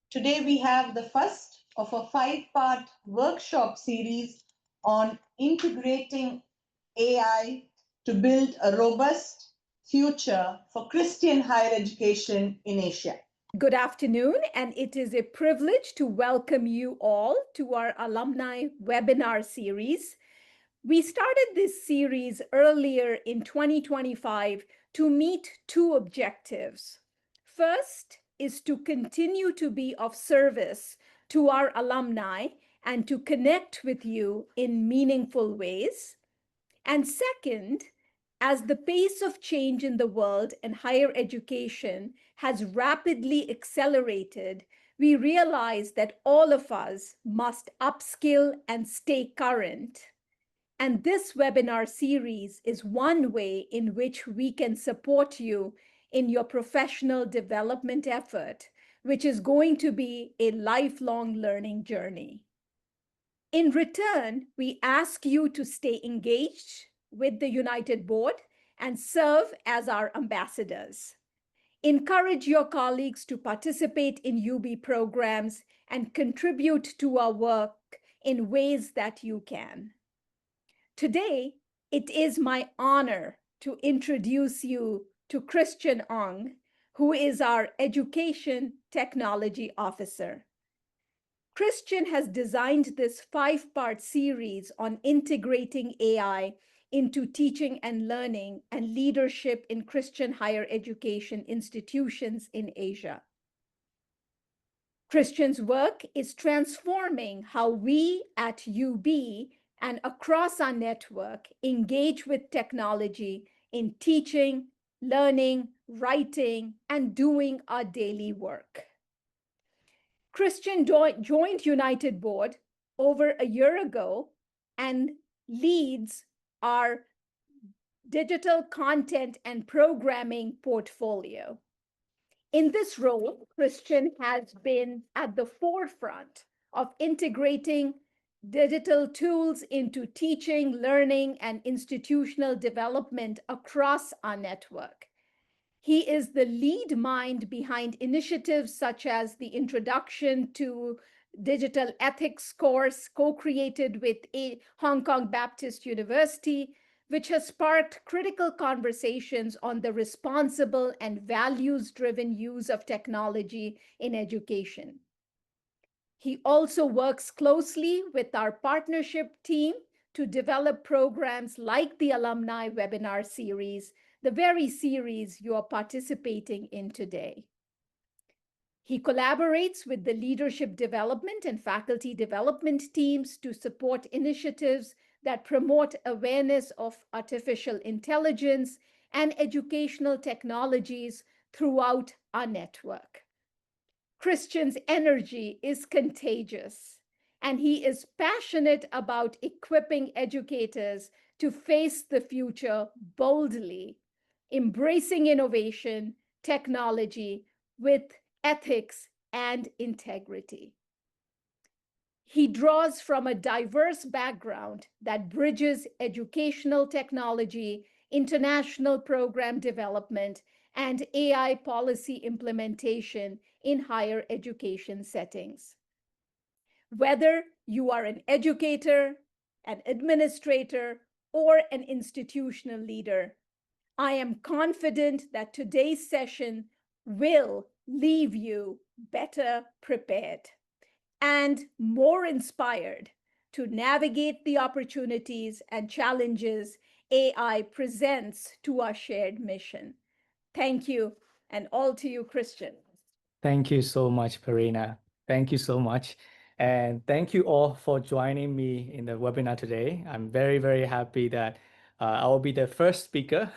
Today we have the first of a five-part workshop series on integrating AI to build a robust future for Christian higher education in Asia. Good afternoon, and it is a privilege to welcome you all to our alumni webinar series. We started this series earlier in 2025 to meet two objectives. First is to continue to be of service to our alumni and to connect with you in meaningful ways. And second, as the pace of change in the world and higher education has rapidly accelerated, we realize that all of us must upskill and stay current. And this webinar series is one way in which we can support you in your professional development effort, which is going to be a lifelong learning journey. In return, we ask you to stay engaged with the United Board and serve as our ambassadors. Encourage your colleagues to participate in UB programs and contribute to our work in ways that you can. Today, it is my honor to introduce you to Christian Aung, who is our Education Technology Officer. Christian has designed this five-part series on integrating AI into teaching and learning and leadership in Christian higher education institutions in Asia. Christian's work is transforming how we at UB and across our network engage with technology in teaching, learning, writing, and doing our daily work. Christian joined United Board over a year ago and leads our digital content and programming portfolio. In this role, Christian has been at the forefront of integrating digital tools into teaching, learning, and institutional development across our network. He is the lead mind behind initiatives such as the introduction to digital ethics course co-created with Hong Kong Baptist University, which has sparked critical conversations on the responsible and values-driven use of technology in education. He also works closely with our partnership team to develop programs like the Alumni Webinar Series, the very series you are participating in today. He collaborates with the leadership development and faculty development teams to support initiatives that promote awareness of artificial intelligence and educational technologies throughout our network. Christian's energy is contagious, and he is passionate about equipping educators to face the future boldly, embracing innovation, technology with ethics and integrity. He draws from a diverse background that bridges educational technology, international program development, and AI policy implementation in higher education settings. Whether you are an educator, an administrator, or an institutional leader, I am confident that today's session will leave you better prepared and more inspired to navigate the opportunities and challenges AI presents to our shared mission. Thank you, and all to you, Christian. Thank you so much, Karina. Thank you so much. And thank you all for joining me in the webinar today. I'm very, very happy that I will be the first speaker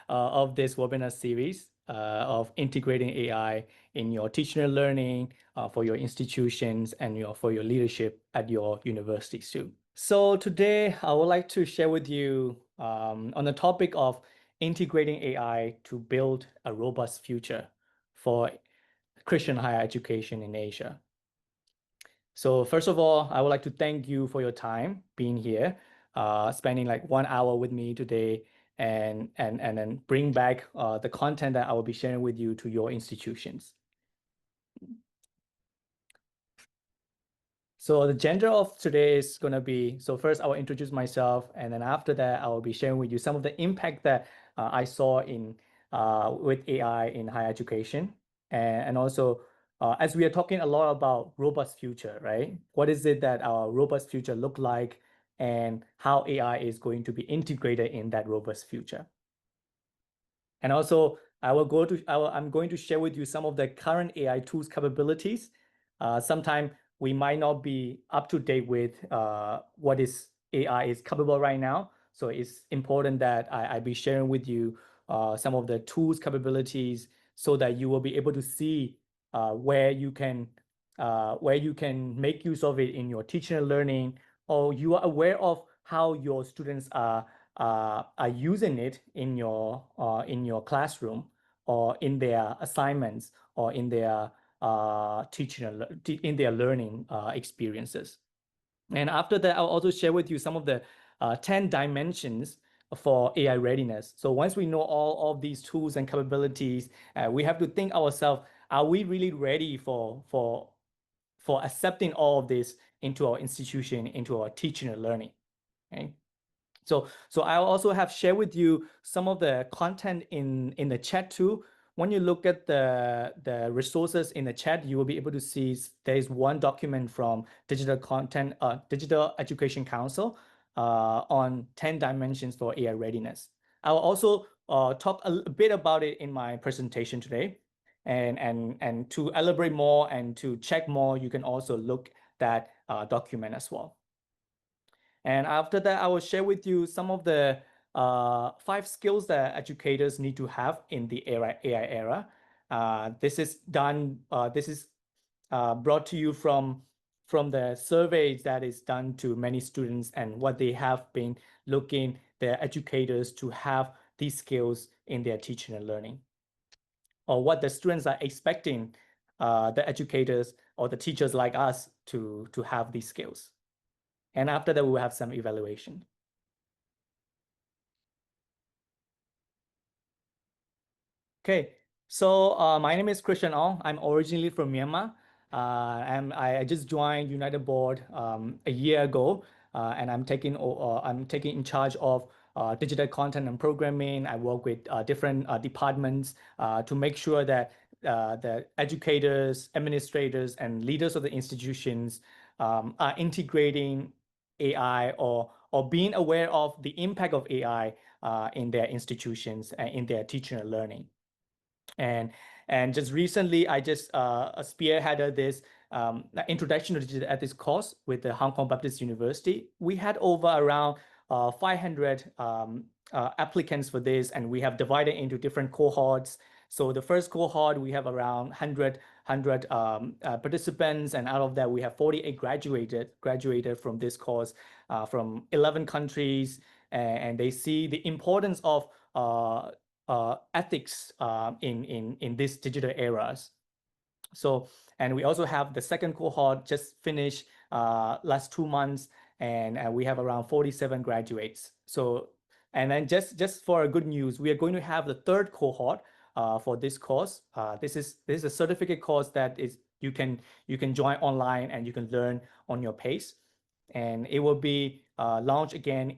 of this webinar series of integrating AI in your teaching and learning for your institutions and for your leadership at your universities too. So today I would like to share with you on the topic of integrating AI to build a robust future for Christian higher education in Asia. So first of all, I would like to thank you for your time being here, spending like 1 hour with me today, and then bring back the content that I will be sharing with you to your institutions. So the agenda of today is going to be, so first I will introduce myself, and then after that I will be sharing with you some of the impact that I saw in with AI in higher education, and also as we are talking a lot about robust future, right? What is it that our robust future look like, and how AI is going to be integrated in that robust future? And also, I'm going to share with you some of the current AI tools capabilities. Sometime we might not be up to date with what is AI is capable right now. So it's important that I be sharing with you some of the tools capabilities so that you will be able to see where you can make use of it in your teaching and learning, or you are aware of how your students are using it in your classroom, or in their assignments, or in their in their learning experiences. And after that, I'll also share with you some of the 10 dimensions for AI readiness. So once we know all of these tools and capabilities, we have to think ourselves, are we really ready for accepting all of this into our institution, into our teaching and learning? Okay. So I'll also have share with you some of the content in the chat too. When you look at the resources in the chat, you will be able to see there is one document from Digital Education Council on 10 dimensions for AI readiness. I will also talk a bit about it in my presentation today. And to elaborate more and to check more, you can also look that document as well. And after that, I will share with you some of the 5 skills that educators need to have in the AI era. This is brought to you from the surveys that is done to many students, and what they have been looking their educators to have these skills in their teaching and learning, or what the students are expecting the educators or the teachers like us to have these skills. And after that, we will have some evaluation. Okay, so my name is Christian Aung. I'm originally from Myanmar. And I just joined United Board a year ago, and I'm taking in charge of digital content and programming. I work with different departments to make sure that the educators, administrators, and leaders of the institutions are integrating AI, or being aware of the impact of AI in their institutions and in their teaching and learning. And just recently, I just spearheaded this introduction to digital ethics course with the Hong Kong Baptist University. We had over around 500 applicants for this, and we have divided into different cohorts. So the first cohort, we have around 100 participants, and out of that, we have 48 graduated from this course from 11 countries, and they see the importance of ethics in these digital eras. So, and we also have the second cohort just finished last 2 months, and we have around 47 graduates. So, and then just for a good news, we are going to have the third cohort for this course. This is a certificate course that is you can join online, and you can learn on your pace, and it will be launched again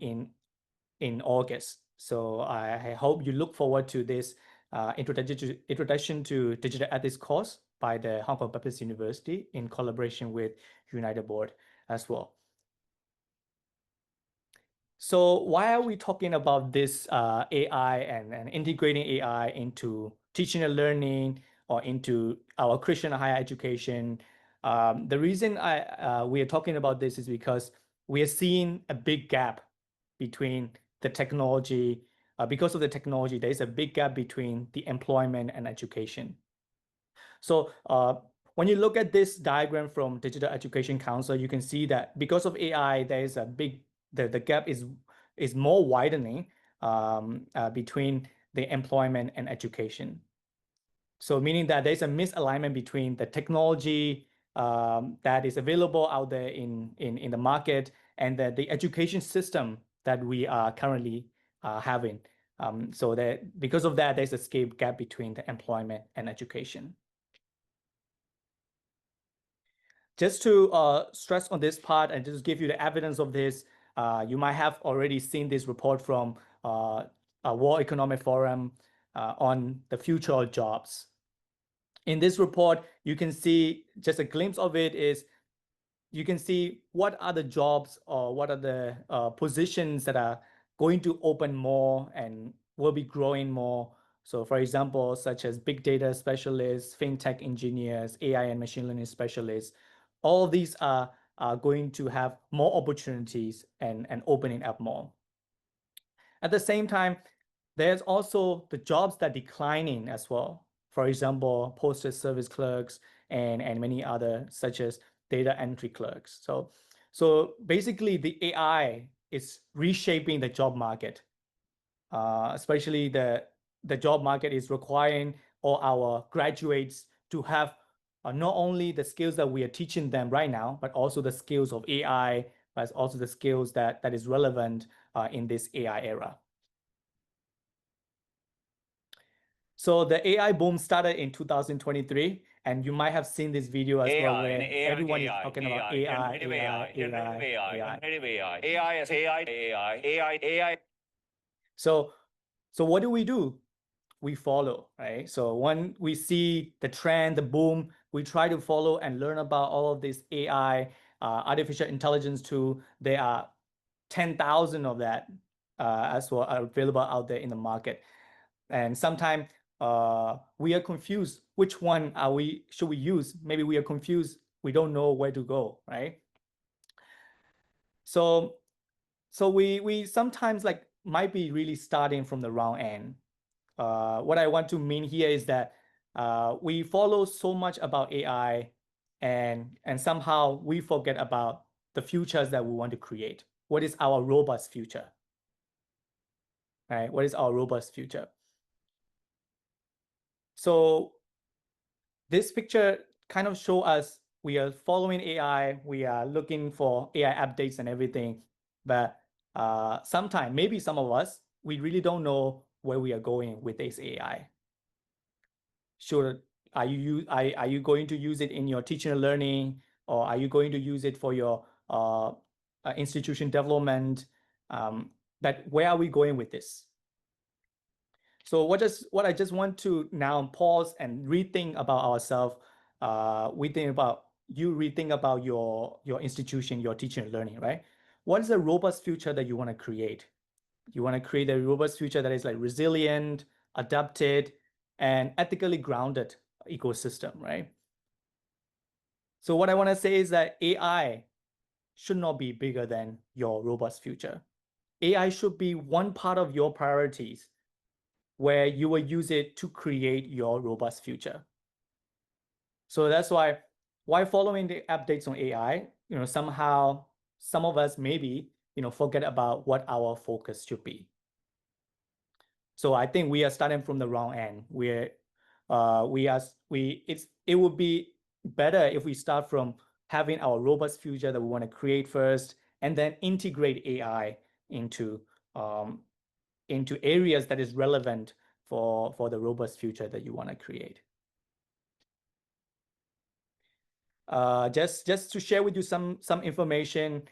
in August. So I hope you look forward to this introduction to digital ethics course by the Hong Kong Baptist University in collaboration with United Board as well. So why are we talking about this AI and integrating AI into teaching and learning, or into our Christian higher education? The reason we are talking about this is because we are seeing a big gap between the technology. Because of the technology, there is a big gap between the employment and education. So when you look at this diagram from Digital Education Council, you can see that because of AI, there is a big the gap is more widening between the employment and education. So meaning that there's a misalignment between the technology that is available out there in the market, and the education system that we are currently having. So that because of that, there's a scale gap between the employment and education. just to stress on this part and just give you the evidence of this, you might have already seen this report from World Economic Forum on the future of jobs. In this report, you can see just a glimpse of it is you can see what are the jobs or what are the positions that are going to open more and will be growing more. So for example, such as big data specialists, fintech engineers, AI and machine learning specialists, all of these are going to have more opportunities and opening up more. At the same time, there's also the jobs that are declining as well. For example, postal service clerks and many other such as data entry clerks. So basically the AI is reshaping the job market, especially the job market is requiring all our graduates to have not only the skills that we are teaching them right now, but also the skills of AI, but also the skills that is relevant in this AI era. So the AI boom started in 2023, and you might have seen this video as well, where everyone is talking about AI, AI. So what do? We follow, right? So when we see the trend, the boom, we try to follow and learn about all of this AI, artificial intelligence tool. There are 10,000 of that as well are available out there in the market. And sometimes we are confused. Which one should we use? Maybe we are confused. We don't know where to go, right? So we sometimes like might be really starting from the wrong end. What I want to mean here is that we follow so much about AI and somehow we forget about the futures that we want to create. What is our robust future? Right? What is our robust future? So this picture kind of show us we are following AI, we are looking for AI updates and everything, but sometimes, maybe some of us, we really don't know where we are going with this AI. Sure, are you going to use it in your teaching and learning, or are you going to use it for your institution development? But where are we going with this? So what I just want to now pause and rethink about ourselves. Rethink about your institution, your teaching and learning, right? What is the robust future that you want to create? You want to create a robust future that is like resilient, adapted, and ethically grounded ecosystem, right? So what I want to say is that AI should not be bigger than your robust future. AI should be one part of your priorities where you will use it to create your robust future. So that's why following the updates on AI, somehow some of us maybe, forget about what our focus should be. So I think we are starting from the wrong end. It would be better if we start from having our robust future that we want to create first, and then integrate AI into areas that is relevant for the robust future that you want to create. Just to share with you some information.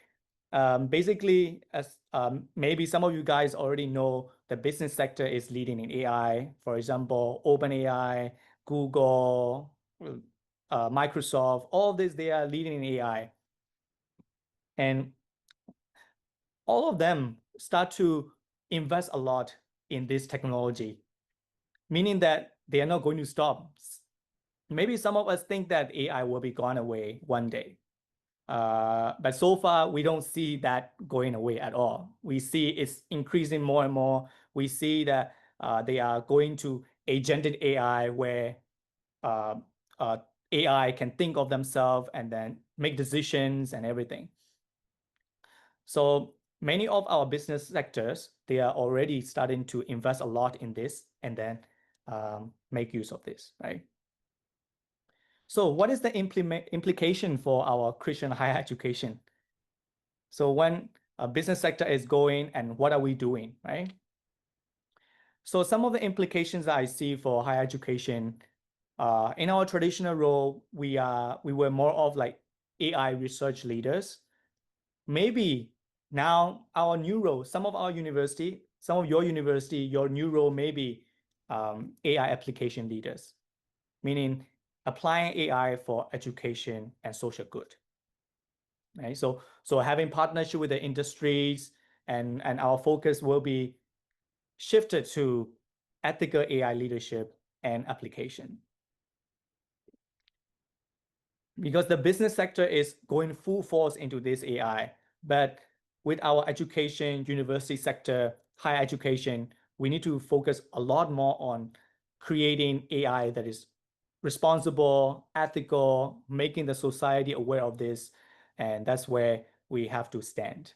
Basically, as maybe some of you guys already know, the business sector is leading in AI. For example, OpenAI, Google, Microsoft, all of this, they are leading in AI. And all of them start to invest a lot in this technology, meaning that they are not going to stop. Maybe some of us think that AI will be gone away one day. But so far, we don't see that going away at all. We see it's increasing more and more. We see that they are going to agentic AI, where AI can think of themselves and then make decisions and everything. So many of our business sectors, they are already starting to invest a lot in this and then make use of this, right? So what is the implication for our Christian higher education? So when a business sector is going, and what are we doing, right? So some of the implications that I see for higher education, in our traditional role, we were more of like AI research leaders. Maybe now our new role, some of your university, your new role may be AI application leaders, meaning applying AI for education and social good. Right? So having partnership with the industries, and our focus will be shifted to ethical AI leadership and application. Because the business sector is going full force into this AI, but with our education, university sector, higher education, we need to focus a lot more on creating AI that is responsible, ethical, making the society aware of this, and that's where we have to stand.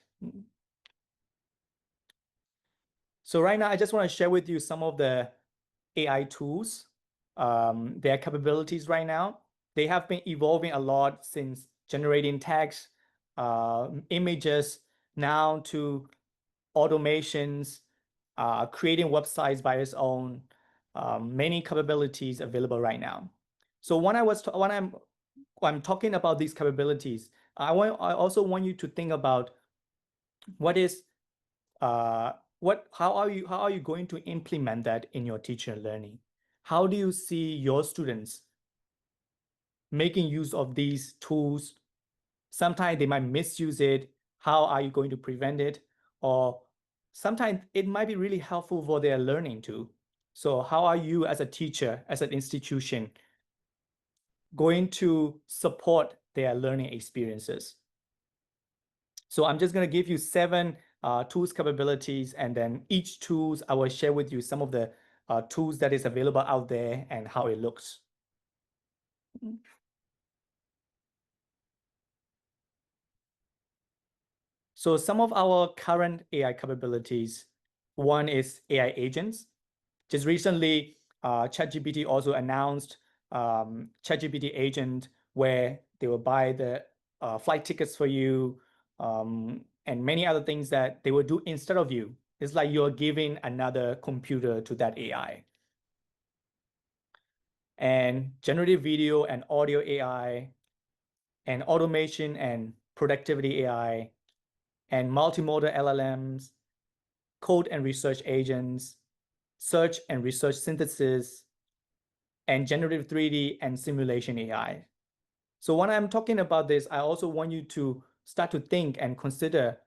So right now, I just want to share with you some of the AI tools, their capabilities right now. They have been evolving a lot since generating text, images, now to automations, creating websites by its own, many capabilities available right now. So when I'm talking about these capabilities, I also want you to think about how are you going to implement that in your teacher learning? How do you see your students making use of these tools? Sometimes they might misuse it. How are you going to prevent it? Or sometimes it might be really helpful for their learning too. So how are you as a teacher, as an institution, going to support their learning experiences? So I'm just going to give you 7 tools capabilities, and then each tools I will share with you some of the tools that is available out there and how it looks. So some of our current AI capabilities, one is AI agents. Just recently, ChatGPT also announced ChatGPT agent, where they will buy the flight tickets for you, and many other things that they will do instead of you. It's like you're giving another computer to that AI. And generative video and audio AI, and automation and productivity AI, and multimodal LLMs, code and research agents, search and research synthesis, and generative 3D and simulation AI. So when I'm talking about this, I also want you to start to think and consider,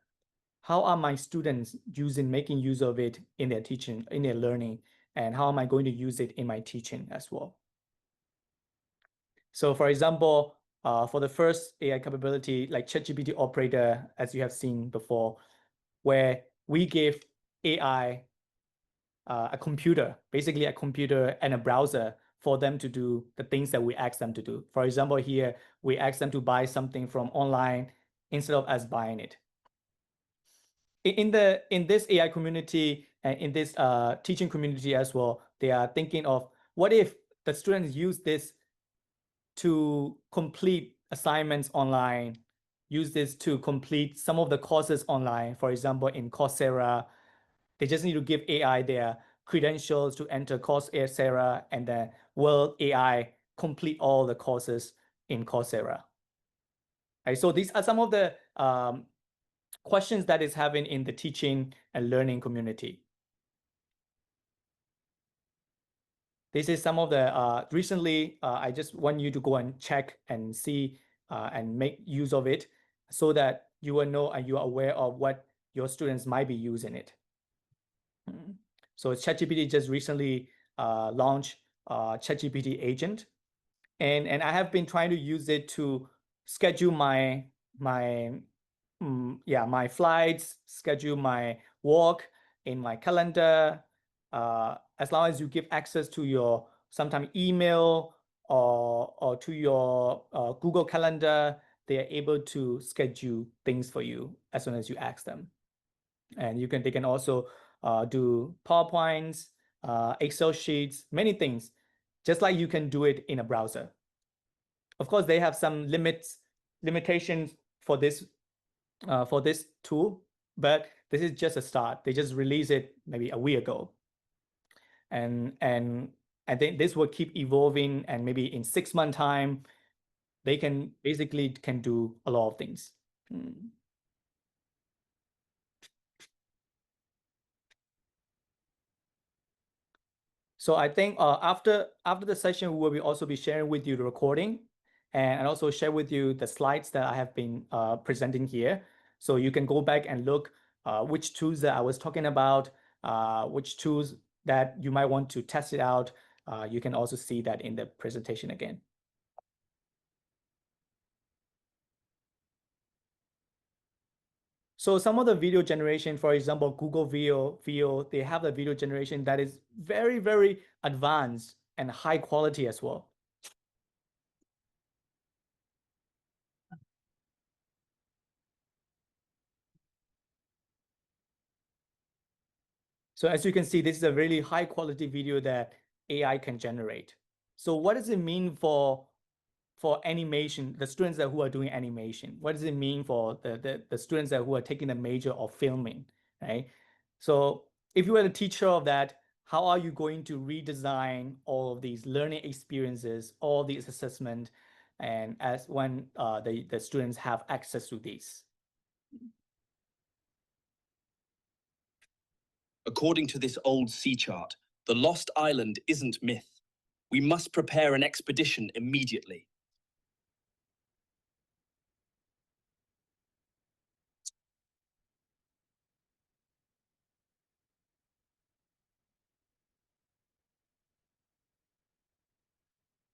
how are my students making use of it in their teaching, in their learning, and how am I going to use it in my teaching as well? So for example, for the first AI capability, like ChatGPT operator, as you have seen before, where we give AI a computer, basically a computer and a browser for them to do the things that we ask them to do. For example, here, we ask them to buy something from online instead of us buying it. In this AI community and in this teaching community as well, they are thinking of, what if the students use this to complete assignments online, use this to complete some of the courses online. For example, in Coursera, they just need to give AI their credentials to enter Coursera, and then will AI complete all the courses in Coursera? Right, so these are some of the questions that is having in the teaching and learning community. This is some of the recently, I just want you to go and check and see and make use of it, so that you will know and you are aware of what your students might be using it. So ChatGPT just recently launched ChatGPT agent, and I have been trying to use it to schedule my flights, schedule my walk in my calendar. As long as you give access to your sometime email or to your Google Calendar, they are able to schedule things for you as soon as you ask them. And they can also do PowerPoints, Excel sheets, many things, just like you can do it in a browser. Of course, they have some limitations for this tool, but this is just a start. They just released it maybe a week ago, and I think this will keep evolving, and maybe in 6 months time, they can basically can do a lot of things. So I think after the session, we will also be sharing with you the recording and also share with you the slides that I have been presenting here. So you can go back and look which tools that I was talking about, which tools that you might want to test it out. You can also see that in the presentation again. So some of the video generation, for example, Google Video, they have a video generation that is very, very advanced and high quality as well. So as you can see, this is a really high quality video that AI can generate. So what does it mean for animation, the students that who are doing animation? What does it mean for the students that who are taking the major of filming, right? So if you were the teacher of that, how are you going to redesign all of these learning experiences, all these assessment, and as when the students have access to these? According to this old sea chart, the lost island isn't myth. We must prepare an expedition immediately.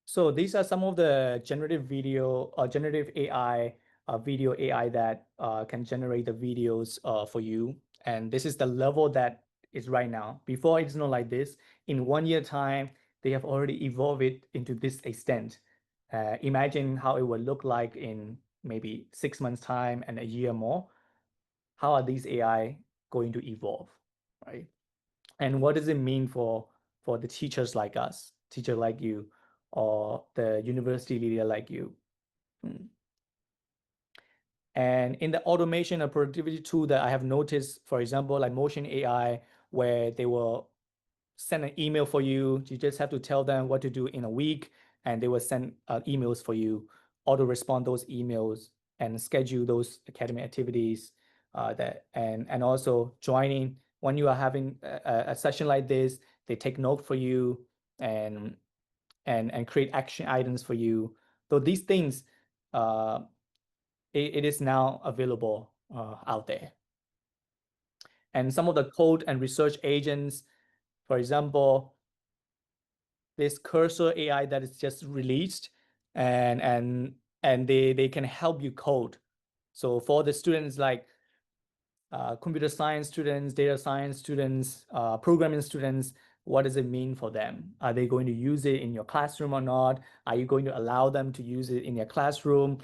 So these are some of the generative video or generative AI, video AI that can generate the videos for you. And this is the level that is right now. Before it's not like this. In 1 year time, they have already evolved it into this extent. Imagine how it would look like in maybe 6 months time and a year more. How are these AI going to evolve, right? And what does it mean for the teachers like us, teacher like you, or the university leader like you? And in the automation and productivity tool that I have noticed, for example, like Motion AI, where they will send an email for you. You just have to tell them what to do in a week, and they will send emails for you, auto respond those emails, and schedule those academic activities. And also joining when you are having a session like this, they take note for you and create action items for you. So these things, it is now available out there. And some of the code and research agents, for example, this cursor AI that is just released, and they can help you code. So for the students like computer science students, data science students, programming students, what does it mean for them? Are they going to use it in your classroom or not? Are you going to allow them to use it in your classroom?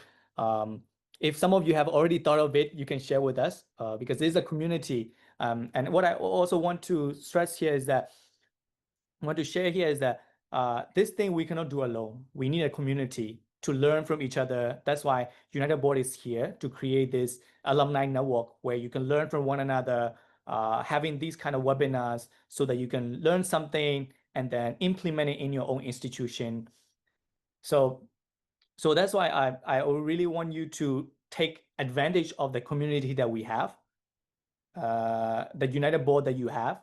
If some of you have already thought of it, you can share with us because there's a community. And what I also want to stress here is that want to share here is that this thing we cannot do alone. We need a community to learn from each other. That's why United Board is here to create this alumni network where you can learn from one another, having these kind of webinars so that you can learn something and then implement it in your own institution. So that's why I really want you to take advantage of the community that we have, the United Board that you have.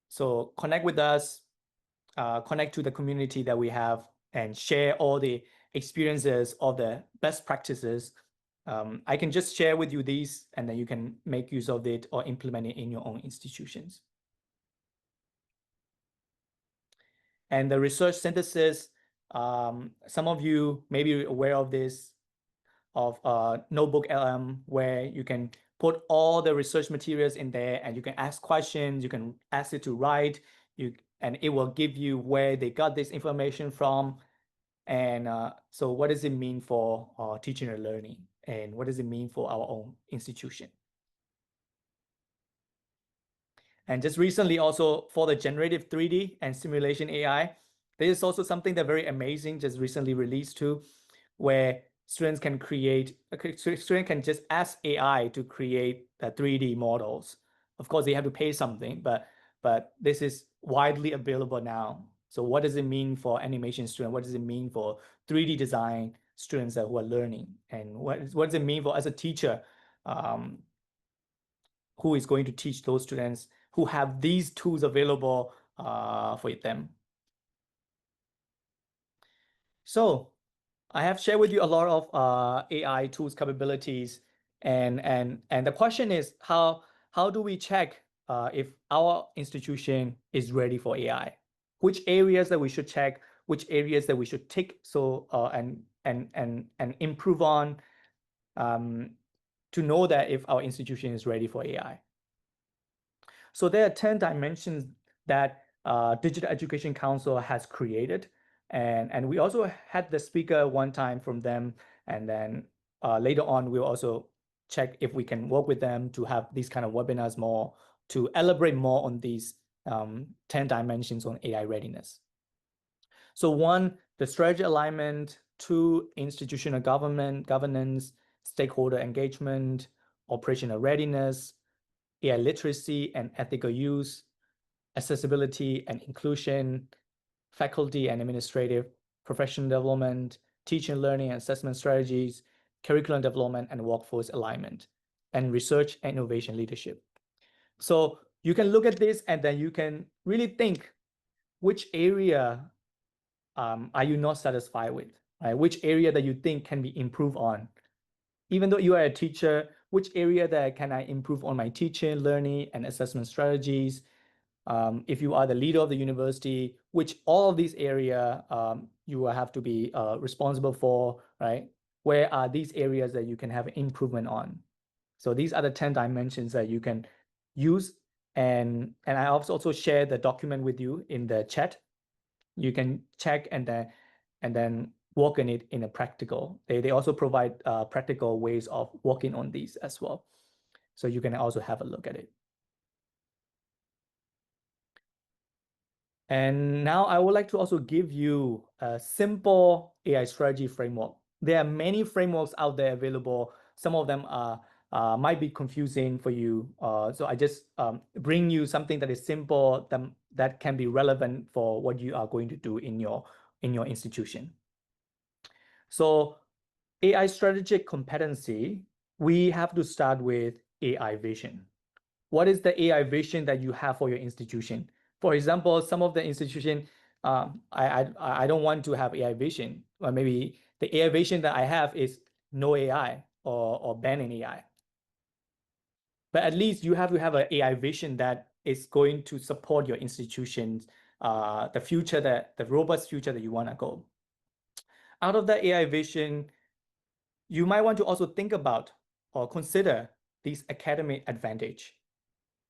So connect with us, connect to the community that we have, and share all the experiences of the best practices. I can just share with you these, and then you can make use of it or implement it in your own institutions. And the research synthesis, some of you may be aware of this, of Notebook LM, where you can put all the research materials in there and you can ask questions, you can ask it to write, and it will give you where they got this information from. And so what does it mean for teaching and learning? And what does it mean for our own institution? And just recently also for the generative 3D and simulation AI, there is also something that very amazing just recently released too, where students can create, students can just ask AI to create 3D models. Of course, they have to pay something, but this is widely available now. So what does it mean for animation student? What does it mean for 3D design? students who are learning, and what does it mean for as a teacher who is going to teach those students who have these tools available for them. So I have shared with you a lot of AI tools capabilities, and the question is how do we check if our institution is ready for AI? Which areas that we should check? Which areas that we should take and improve on to know that if our institution is ready for AI? So there are 10 dimensions that Digital Education Council has created. And we also had the speaker one time from them. And then later on, we'll also check if we can work with them to have these kind of webinars more, to elaborate more on these 10 dimensions on AI readiness. So 1, the strategy alignment. 2, institutional governance, stakeholder engagement, operational readiness, AI literacy and ethical use, accessibility and inclusion, faculty and administrative, professional development, teaching, learning, and assessment strategies, curriculum development and workforce alignment, and research and innovation leadership. So you can look at this and then you can really think which area are you not satisfied with, right? Which area that you think can be improved on? Even though you are a teacher, which area that can I improve on my teaching, learning, and assessment strategies? If you are the leader of the university, which all of these areas you will have to be responsible for, right? Where are these areas that you can have improvement on? So these are the 10 dimensions that you can use. And I also share the document with you in the chat. You can check and then work on it in a practical. They also provide practical ways of working on these as well. So you can also have a look at it. And now I would like to also give you a simple AI strategy framework. There are many frameworks out there available. Some of them might be confusing for you. So I just bring you something that is simple, that can be relevant for what you are going to do in your institution. So AI strategic competency, we have to start with AI vision. What is the AI vision that you have for your institution? For example, some of the institution, I don't want to have AI vision, or maybe the AI vision that I have is no AI or banning AI. But at least you have to have an AI vision that is going to support your institutions, the future, the robust future that you want to go. Out of the AI vision, you might want to also think about or consider these academic advantage.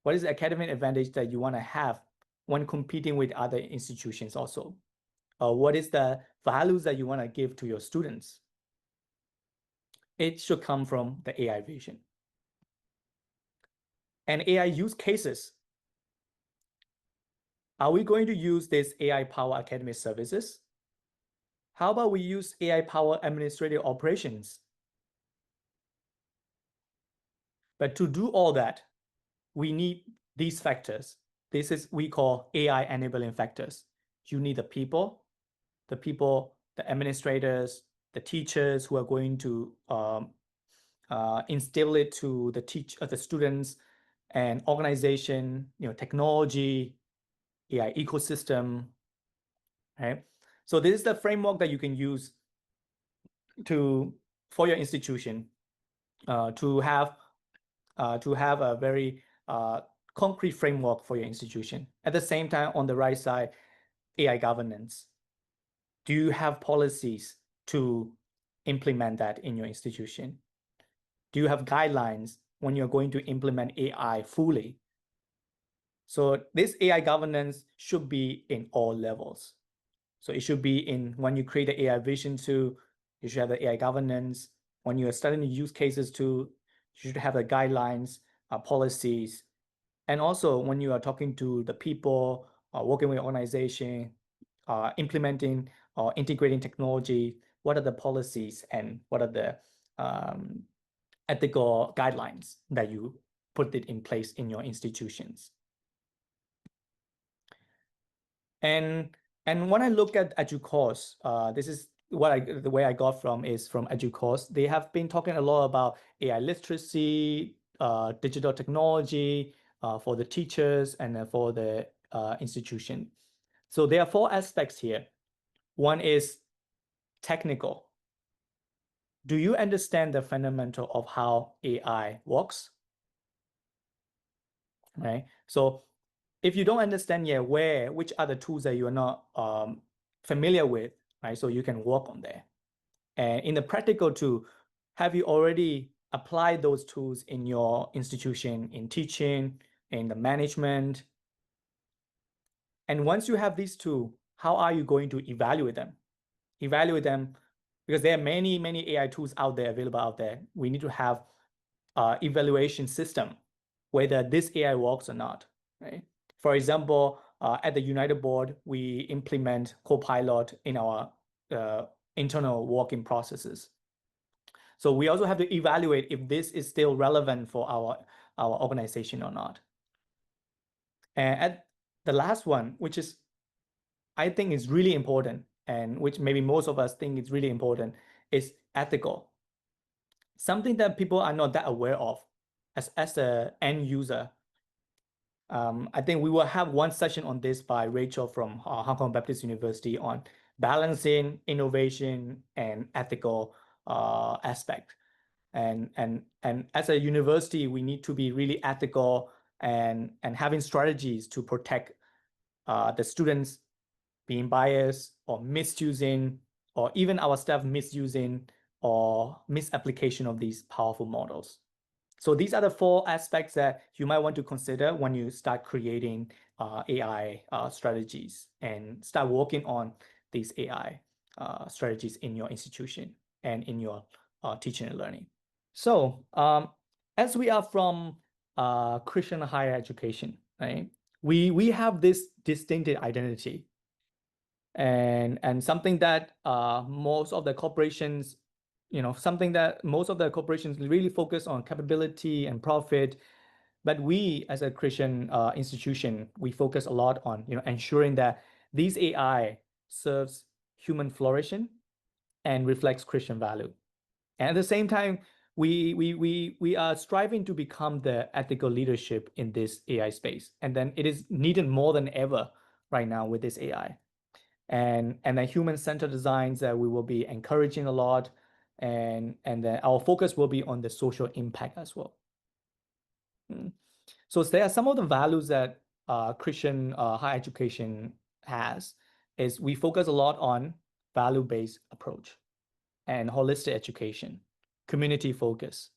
What is the academic advantage that you want to have when competing with other institutions also? What is the values that you want to give to your students? It should come from the AI vision. And AI use cases. Are we going to use this AI-powered academic services? How about we use AI-powered administrative operations? But to do all that, we need these factors. This is we call AI enabling factors. You need the people, the administrators, the teachers who are going to instill it to the students, and organization, technology, AI ecosystem, right? So this is the framework that you can use for your institution to have a very concrete framework for your institution. At the same time, on the right side, AI governance. Do you have policies to implement that in your institution? Do you have guidelines when you're going to implement AI fully? So this AI governance should be in all levels. So it should be in when you create the AI vision tool, you should have the AI governance. When you are starting to use cases tool, you should have the guidelines, policies. And also when you are talking to the people, working with organization, implementing or integrating technology, what are the policies and what are the ethical guidelines that you put it in place in your institutions? And when I look at EduCourse, this is the way I got from is from EduCourse. They have been talking a lot about AI literacy, digital technology for the teachers and for the institution. So there are 4 aspects here. One is technical. Do you understand the fundamental of how AI works? Right. So if you don't understand yet which are the tools that you are not familiar with, right? So you can work on there. And in the practical too, have you already applied those tools in your institution, in teaching, in the management? And once you have these two, how are you going to evaluate them? Evaluate them because there are many, many AI tools out there, available out there. We need to have evaluation system, whether this AI works or not, right? For example, at the United Board, we implement Copilot in our internal working processes. So we also have to evaluate if this is still relevant for our organization or not. And at the last one, which is, I think is really important, and which maybe most of us think is really important, is ethical. Something that people are not that aware of as an end user. I think we will have one session on this by Rachel from Hong Kong Baptist University on balancing innovation and ethical aspect. And as a university, we need to be really ethical and having strategies to protect the students being biased or misusing, or even our staff misusing or misapplication of these powerful models. So these are the 4 aspects that you might want to consider when you start creating AI strategies and start working on these AI strategies in your institution and in your teaching and learning. So as we are from Christian higher education, right? We have this distinctive identity, and something that most of the corporations, something that most of the corporations really focus on capability and profit. But we, as a Christian institution, we focus a lot on ensuring that these AI serves human flourishing and reflects Christian value. And at the same time, we are striving to become the ethical leadership in this AI space. And then it is needed more than ever right now with this AI. And then human-centered designs that we will be encouraging a lot. And then our focus will be on the social impact as well. So there are some of the values that Christian higher education has, is we focus a lot on value-based approach and holistic education, community focus,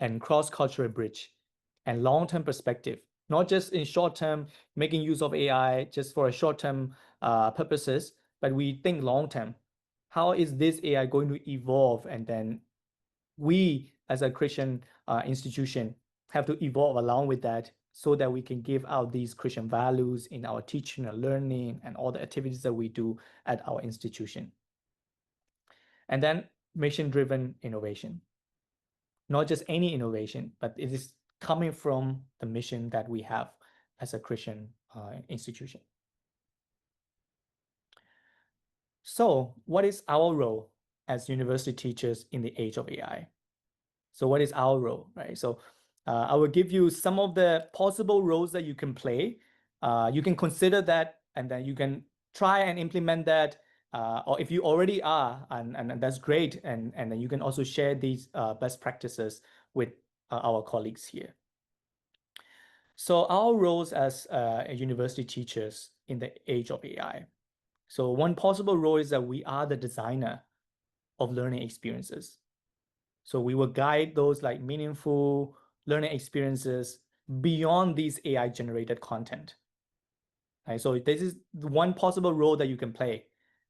and cross-cultural bridge, and long-term perspective, not just in short-term, making use of AI just for a short-term purposes, but we think long-term. How is this AI going to evolve? And then we, as a Christian institution, have to evolve along with that so that we can give out these Christian values in our teaching and learning and all the activities that we do at our institution. And then mission-driven innovation. Not just any innovation, but it is coming from the mission that we have as a Christian institution. So what is our role as university teachers in the age of AI? So what is our role, right? So I will give you some of the possible roles that you can play. You can consider that, and then you can try and implement that. Or if you already are, and that's great, and then you can also share these best practices with our colleagues here. So our roles as university teachers in the age of AI. So one possible role is that we are the designer of learning experiences. So we will guide those like meaningful learning experiences beyond these AI generated content. Right? So this is one possible role that you can play.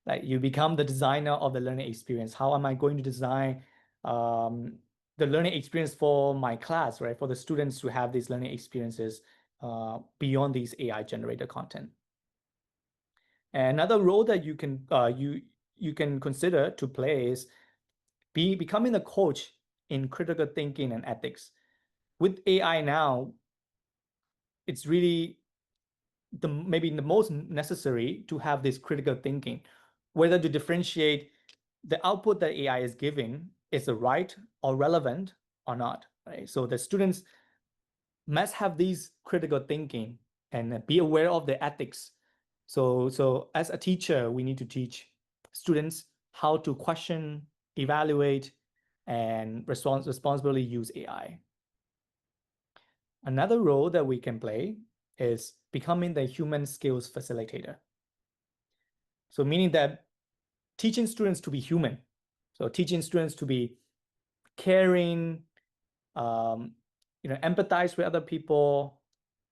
Like you become the designer of the learning experience. How am I going to design the learning experience for my class, right? For the students to have these learning experiences beyond these AI generated content. And another role that you can consider to play is becoming a coach in critical thinking and ethics. With AI now, it's really maybe the most necessary to have this critical thinking, whether to differentiate the output that AI is giving is right or relevant or not, right? So the students must have these critical thinking and be aware of the ethics. So as a teacher, we need to teach students how to question, evaluate, and responsibly use AI. Another role that we can play is becoming the human skills facilitator. So meaning that teaching students to be human. So teaching students to be caring, empathize with other people,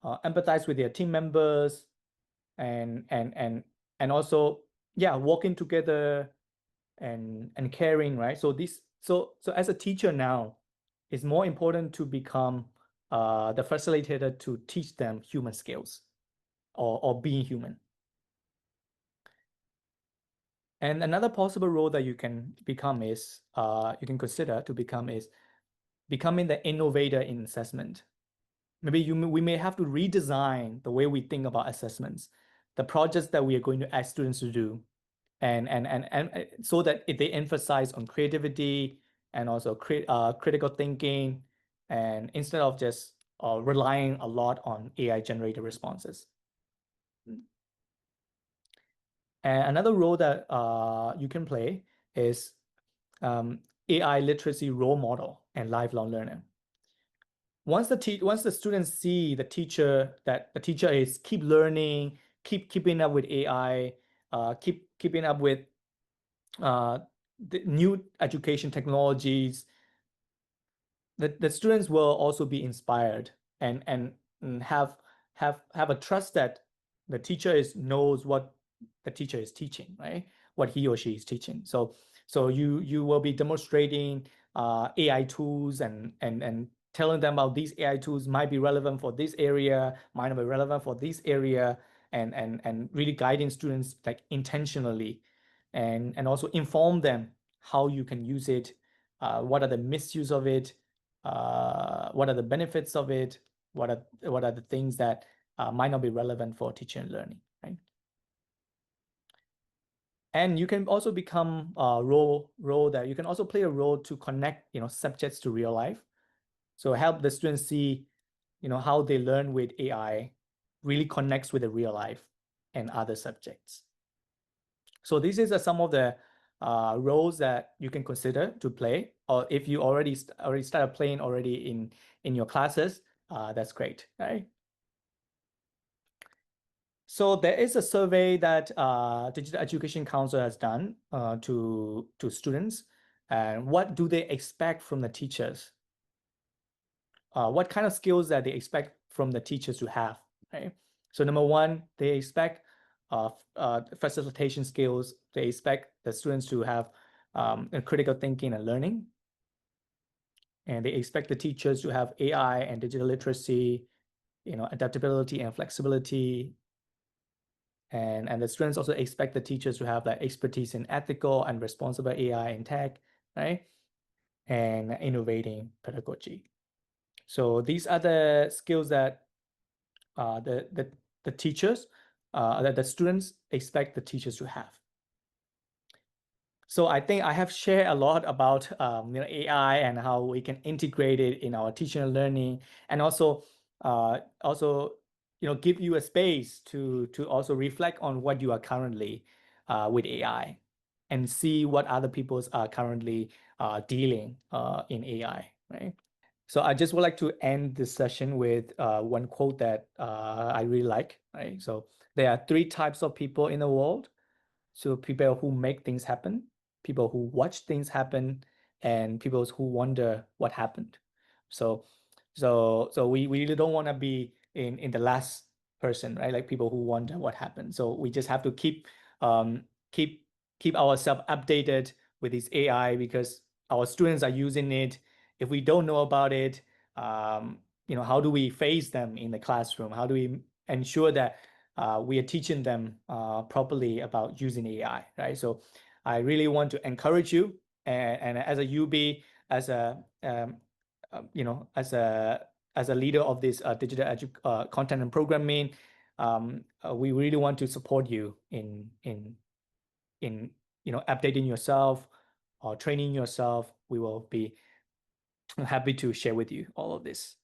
empathize with their team members, and also, yeah, working together and caring, right? So as a teacher now, it's more important to become the facilitator to teach them human skills or being human. And another possible role that you can become is you can consider to become is becoming the innovator in assessment. Maybe we may have to redesign the way we think about assessments, the projects that we are going to ask students to do, and so that they emphasize on creativity and also critical thinking, and instead of just relying a lot on AI generated responses. And another role that you can play is AI literacy role model and lifelong learner. Once the students see the teacher, that the teacher is keep learning, keeping up with AI, keeping up with the new education technologies, the students will also be inspired and have a trust that the teacher knows what the teacher is teaching, right? What he or she is teaching. So you will be demonstrating AI tools and telling them about these AI tools might be relevant for this area, might not be relevant for this area, and really guiding students like intentionally, and also inform them how you can use it, what are the misuse of it, what are the benefits of it, what are the things that might not be relevant for teaching and learning, right? And you can also become a role that you can also play a role to connect subjects to real life. So help the students see how they learn with AI really connects with the real life and other subjects. So this is some of the roles that you can consider to play, or if you already started playing already in your classes, that's great, right? So there is a survey that Digital Education Council has done to students, and what do they expect from the teachers? What kind of skills that they expect from the teachers to have, right? So number one, they expect facilitation skills. They expect the students to have critical thinking and learning. And they expect the teachers to have AI and digital literacy, adaptability and flexibility. And the students also expect the teachers to have that expertise in ethical and responsible AI and tech, right? And innovating pedagogy. So these are the skills that the teachers, that the students expect the teachers to have. So I think I have shared a lot about AI and how we can integrate it in our teaching and learning, and also give you a space to also reflect on what you are currently with AI, and see what other people's are currently dealing in AI, right? So I just would like to end this session with one quote that I really like, right? So there are three types of people in the world. So people who make things happen, people who watch things happen, and people who wonder what happened. So we really don't want to be in the last person, right? Like people who wonder what happened. So we just have to keep ourselves updated with this AI, because our students are using it. If we don't know about it, how do we face them in the classroom? How do we ensure that we are teaching them properly about using AI, right? So I really want to encourage you, and as a UB, as a as a leader of this digital content and programming, we really want to support you in updating yourself, or training yourself, we will be happy to share with you all of this.